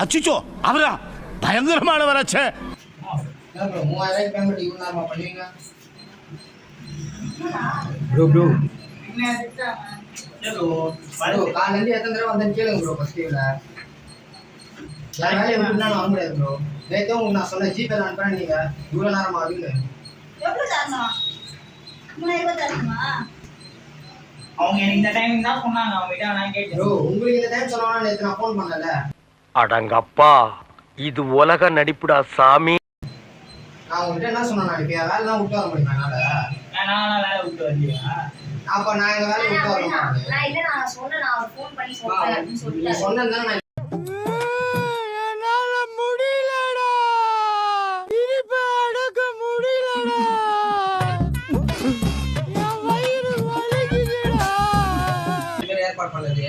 அச்சிச்சோ அவரா பயங்கரமானவராச்சே. Bro 3000 payment இவனாமா பண்ணுவீங்க bro bro காலையில எத்தனை தடவை வந்தேன்னு கேளுங்க ப்ரோ. ஃபர்ஸ்ட் இவல வேலையை விட்டுனா நான் வர முடியாது ப்ரோ. நேற்று உங்களுக்கு நான் சொன்னேன் ஜிபே அனுப்புறேன், நீங்க இவ்வளோ நேரமா ஆகுது. எவ்வளவு தரணும்? 3000 தரணுமா? அவங்க எனக்கு இந்த டைமிங் தான் சொன்னாங்க, அவங்க கிட்ட நான் கேட்டேன். ப்ரோ உங்களுக்கு இந்த டைம் சொன்னா நேற்று நான் ஃபோன் பண்ணல. அடங்கப்பா இது உலக நடிப்புடா சாமி. நான் உங்ககிட்ட என்ன சொன்னேன், நாளைக்கு வேலை தான் விட்டு வர முடியுமா என்னால? நான் வேலை விட்டு வரலையா? அப்ப நான் எங்க வேலையை விட்டு வர மாட்டேன். நான் இல்ல நான் சொன்னேன், நான் அவர் ஃபோன் பண்ணி சொல்றேன் அப்படின்னு நீ சொல்லிட்டாரு. சொன்னதுதான் நான் என்னால முடியலடா, இனிப்பே அடக்க முடியலடா, என் வயிறு வலிக்குதுடா. ஏற்பாடு பண்ணது.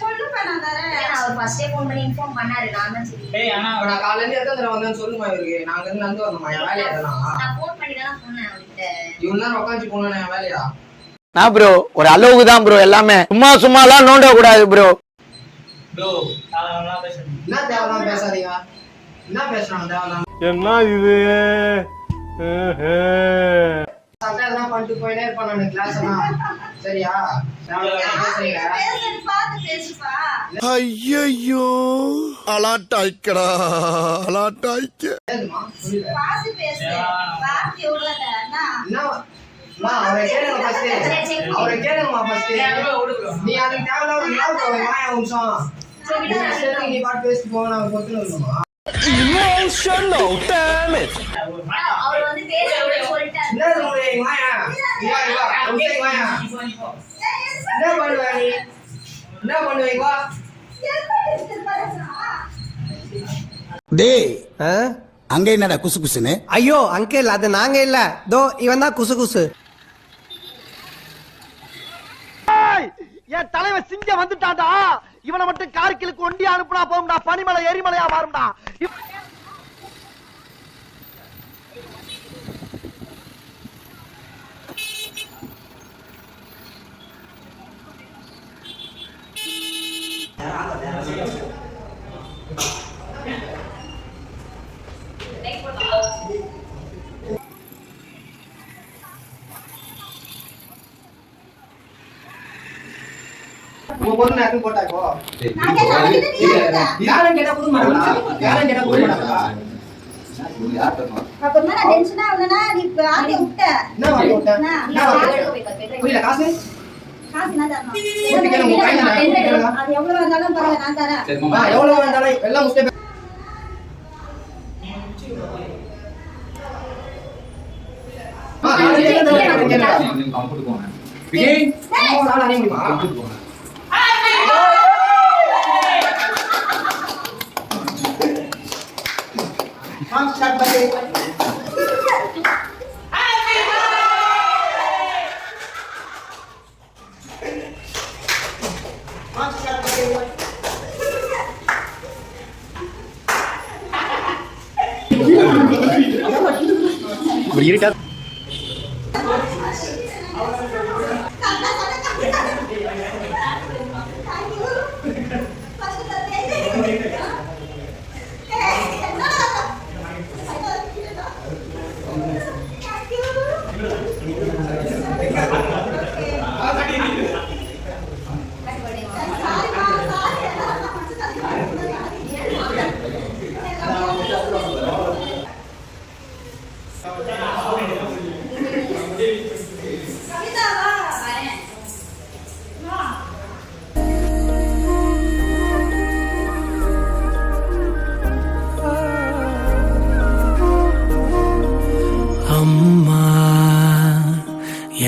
சொல்லுப்பா நான் தரேன். நான் அவர் ஃபர்ஸ்டே ஃபோன் பண்ணி இன்ஃபார்ம் பண்ணாரு, நான் தான் சரி. டேய் ஆனா இப்ப நான் காலையில எத்தனை தடவை வந்தேன்னு சொல்லுமா இவருக்கு? நாங்க இருந்து நடந்து வரணுமா என் வேலையா? அதெல்லாம் நான் ஃபோன் பண்ணி தான் சொன்னேன் அவர்கிட்ட. இவ்வளவு நேரம் உட்காந்து போனா என் வேலையா? நான் ப்ரோ ஒரு அளவுக்கு தான் ப்ரோ, எல்லாமே சும்மாலாம் நோண்ட கூடாது ப்ரோ. ப்ரோ அதெல்லாம் பேசுறேன். என்ன தேவையில்லாம பேசாதீங்க. என்ன பேசுறாங்க தேவையில்லாம? என்ன இது? அதெல்லாம் பண்ணிட்டு போயிட்டே இருப்பான் நான் கிளாஸ் எல்லாம். சரியா? தேவையில்லாம பேசுறீங்க. பேசுறது பார்த்து பேசுப்பா. ஐயோ அலாட்டாய்க்கடா அலாட்டாய்க்க. ஏதுமா? புரியல. பார்த்து பேசு. பார்த்து எவ்வளவு தரனா? என்ன அவரை கேளுங்க ஃபர்ஸ்ட். அவரை கேளுங்கம்மா ஃபர்ஸ்ட். நீ அதுக்கு தேவையில்லாம ஒரு ஞாபகம் வாயா நிமிஷம். நீ பாட்டு பேசிட்டு போக நான் பொறுத்து இருக்கணுமா? Emotional damn it. அவர் வந்து பேசுறேன்னு சொல்லிட்டாரு. என்ன சொல்றீங்க வாயா? வா வாயா. என்ன பண்ணுவ நீ? என்ன பண்ணுவீங்க வா? டேய் அங்க என்னடா குசு குசுன்னு? ஐயோ அங்கிள் அது நாங்க இல்ல, தோ இவன் தான் குசு குசு. என் தலைவன் சிங்கம் வந்துட்டான்டா. இவனை மட்டும் கார்கிலுக்கு ஒண்டி அனுப்புனா போகும்டா, பனிமலை எரிமலையா மாறும்டா. உங்க பொண்ணு நேரத்துக்கு போட்டா இப்போ. நான் கேட்டா யாரும் கேட்டா கொடுக்க மாட்டாங்களா? யாரும் கேட்டா கொடுக்க மாட்டாங்களா? அப்ப நான் டென்ஷனா ஆவலனா நீ ஆதி விட்ட. என்ன வாங்கி விட்ட? என்ன வாங்கி விட்ட? புரியல காசு? காசு நான் தரணும். அது எவ்வளவு இருந்தாலும் பரவாயில்லை நான் தரேன். எவ்வளவு வேண்டாலும் எல்லாம் முஸ்லிம். இருக்கா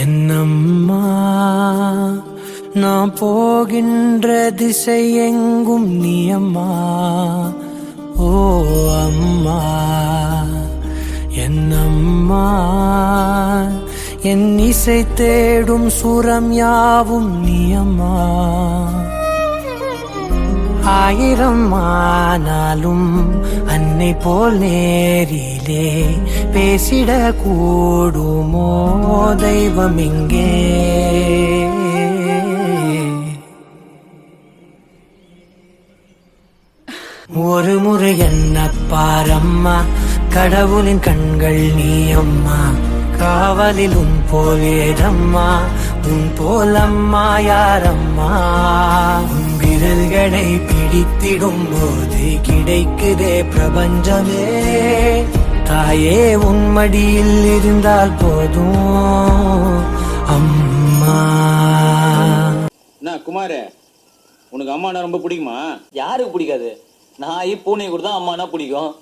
என்னம்மா நான் போகின்ற திசை எங்கும் நீ அம்மா. ஓ அம்மா என்னம்மா என் இசை தேடும் சுரம் யாவும் நீ அம்மா. ஆயிரம் ஆனாலும் அன்னை போல் நேரிலே பேசிட கூடுமோ தெய்வம் இங்கே. ஒரு முறை என்ன பாரம்மா, கடவுளின் கண்கள் நீ அம்மா, காவலில் உன் போலேதம்மா, உன் போலம்மா யாரம்மா. உன் விரல்களை பிடித்திடும் போது கிடைக்குதே பிரபஞ்சமே, தாயே உன் மடியில் இருந்தால் போதும் அம்மா. என்ன குமாரே, உனக்கு அம்மானா ரொம்ப பிடிக்குமா? யாருக்கு பிடிக்காது? நாய் பூனை கூட தான் அம்மானா பிடிக்கும்.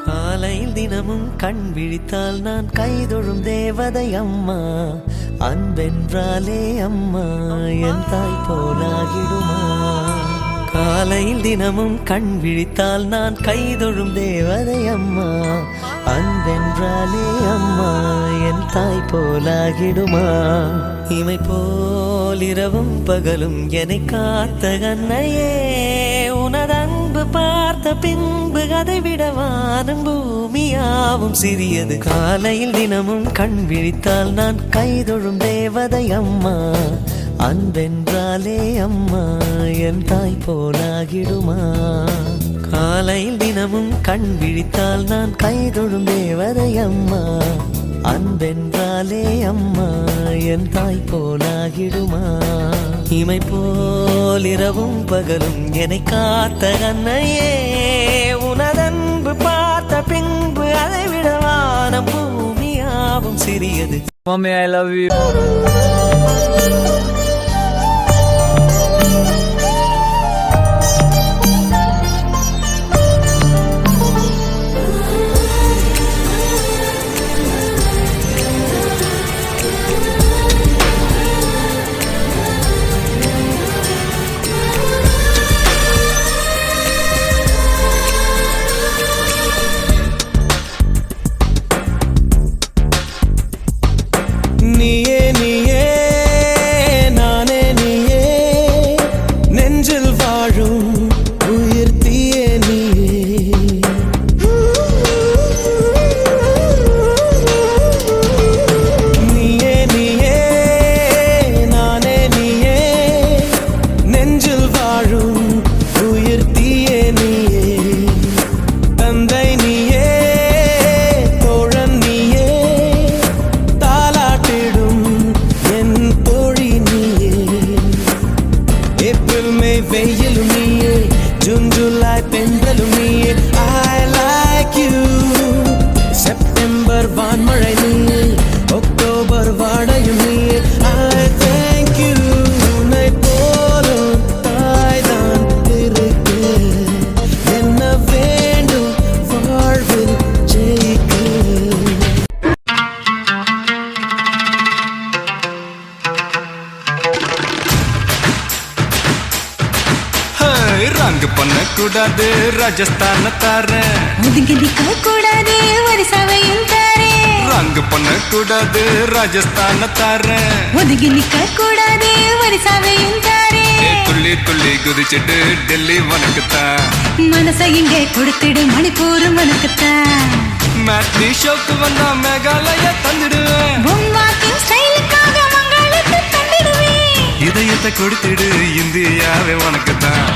காலையில் தினமும் கண் விழித்தால் நான் கைதொழும் தேவதை அம்மா, அன்பென்றாலே அம்மா என் தாய் போலாகிடுமா. காலையில் தினமும் கண் விழித்தால் நான் கைதொழும் தேவதை அம்மா, அன்பென்றாலே அம்மா என் தாய் போலாகிடுமா. இமை போல் இரவும் பகலும் என்னை காத்த கண்ணையே, உனது அன்பு பார்த்த பின்பு அதை விட வானம் பூமியாவும் சிறியது. காலையில் தினமும் கண் விழித்தால் நான் கைதொழும் தேவதை அம்மா, அன்பென்றாலே அம்மா என் தாய் போலாகிடுமா. காலையில் தினமும் கண் விழித்தால் நான் கைதொழும் தேவதை அம்மா, அன்பென்றாலே அம்மா என் தாய் போலாகிடுமா. இமை போல் இரவும் பகலும் என்னை காத்த கண்ணையே, உனதன்பு பார்த்த பின்பு அதை விட வானம் பூமியாவும் சிறியது. Mommy, I love you. நீயே நீயே நானே நீயே, நெஞ்சில் வாழும் உயிர் தீயே நீயே. நீயே நீயே நானே நீயே, நெஞ்சில் வாழும் உயிர் தீயே நீயே. தந்தை நீயே, தோழன் நீயே, தாலாட்டிடும் என் தோழி நீயே. ஏப்ரல் மே வெயிலும் நீயே, ஜூன் ஜூலை பெண்களும் நீயே. I like you. செப்டம்பர் வான்மழை நீயே, அக்டோபர் வாடையும் நீயே. I thank you. உன்னை போலும் தாய்தான் இருக்கு, என்ன வேண்டும் வாழ்வில் ஜெயிக்க. ரங்கு பண்ண கூடாது ராஜஸ்தான தாரேன், ஒதுங்கி நிக்க கூடாது ஒரு சபையும் தாரே, ரங்கு பண்ண கூடாது ராஜஸ்தான தாரேன். ஒதுங்கி நிக்க கூடாது ஒரு சபையும் தாரே, துள்ளி துள்ளி குதிச்சிட்டு டெல்லி உனக்குத்தான், மனசை இங்கே கொடுத்துடு மணிப்பூரும் உனக்குத்தான். மேட்னி ஷோக்கு வந்தா மேகாலய தந்துடுவேன், உன் வாக்கிங் ஸ்டைலுக்காக மங்களுக்கு தந்திடுவேன். இதயத்தை கொடுத்துடு இந்தியாவே உனக்குத்தான்.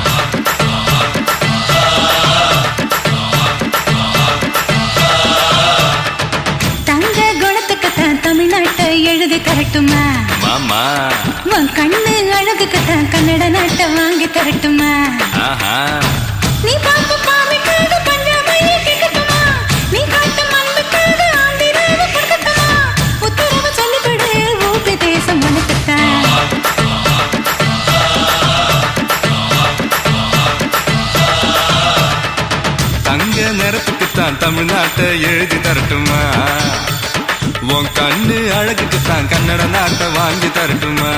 தங்க குணத்துக்குத்தான் தமிழ்நாட்டை எழுதி தரட்டுமா மாமா, உன் கண்ணு அழகுக்குத்தான் கன்னட நாட்டை வாங்கி தரட்டுமா. ஆஹா, நீ பாப்பு பாவிக்காக பஞ்சாபையை கேட்கட்டுமா, நீ காட்டும் அன்புக்காக ஆந்திராவை கொடுக்கட்டுமா. உத்தரவு சொல்லிவிடு ஊபி தேசம் உனக்குத்தான். தங்க நிறத்துக்குத்தான் தமிழ்நாட்டை எழுதி தரட்டுமா, உன் கண்ணு அழகுக்குத்தான் கன்னட நாட்டை வாங்கி தரட்டுமா.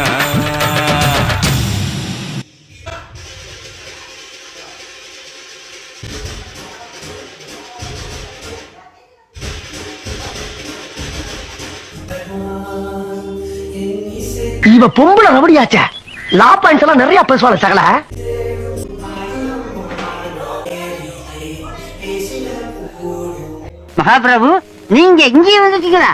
இவ பொம்பளை ரவடியாச்சே, லா பாயிண்ட்ஸ் எல்லாம் நிறைய பேசுவாங்க சகல. மகாபிரபு, நீங்க இங்கே வந்துட்டீங்களா?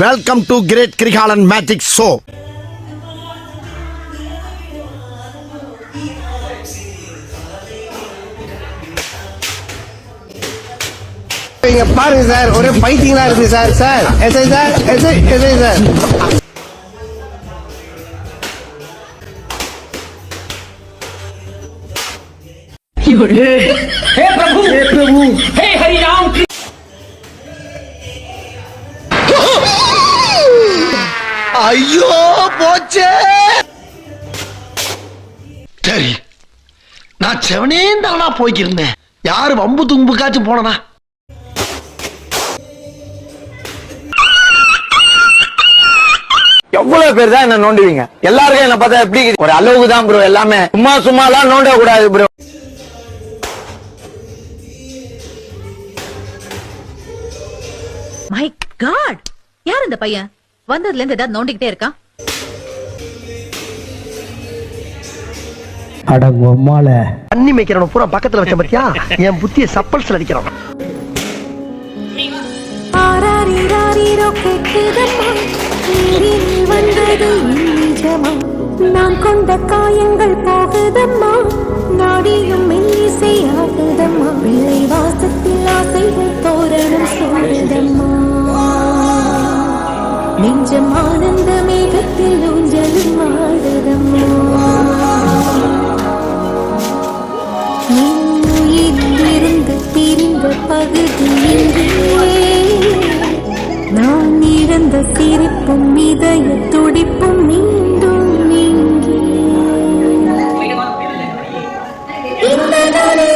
Welcome to great Kirikalan magic show. இங்க பாருங்க சார், ஒரே ஃபைட்டிங்கா இருக்கு சார். Sir SI sir, SI sir. ஐயோ போச்சே. சரி, நான் செவனே தானா போய்க்கிருந்தேன். யாரு வம்பு தும்புக்காச்சும் போனா? எவ்வளவு பேர் தான் என்ன நோண்டுவீங்க? எல்லாருக்கும் என்ன பார்த்தா எப்படி இருக்குது? ஒரு அளவுக்கு தான் ப்ரோ எல்லாமே. சும்மா எல்லாம் நோண்ட கூடாது ப்ரோ. மை காட், யார் இந்த பையன்? வந்ததுல இருந்து ஏதாவது நோண்டிக்கிட்டே இருக்கான். அடங்கொம்மால தண்ணி மேய்க்கிறவன பூரா பக்கத்துல வச்ச பத்தியா? என் புத்திய சப்பல்ஸ்ல அடிக்கிறான். நான் கொண்ட காயங்கள் போகுதம்மா, நாடியும் மெல்லிசையாகுதம்மா, பிள்ளை வாசத்தில் ஆசைகள் தோரணம் சூடுதம்மா, நெஞ்சம் ஆனந்த மேகத்தில் ஊஞ்சலும் ஆடுதம்மா, இருந்து பிரிந்த பகுதியின்றே நான் இழந்த சிரிப்பும் இதய துடிப்பும் மீண்டும் இங்கே. இந்த நாளை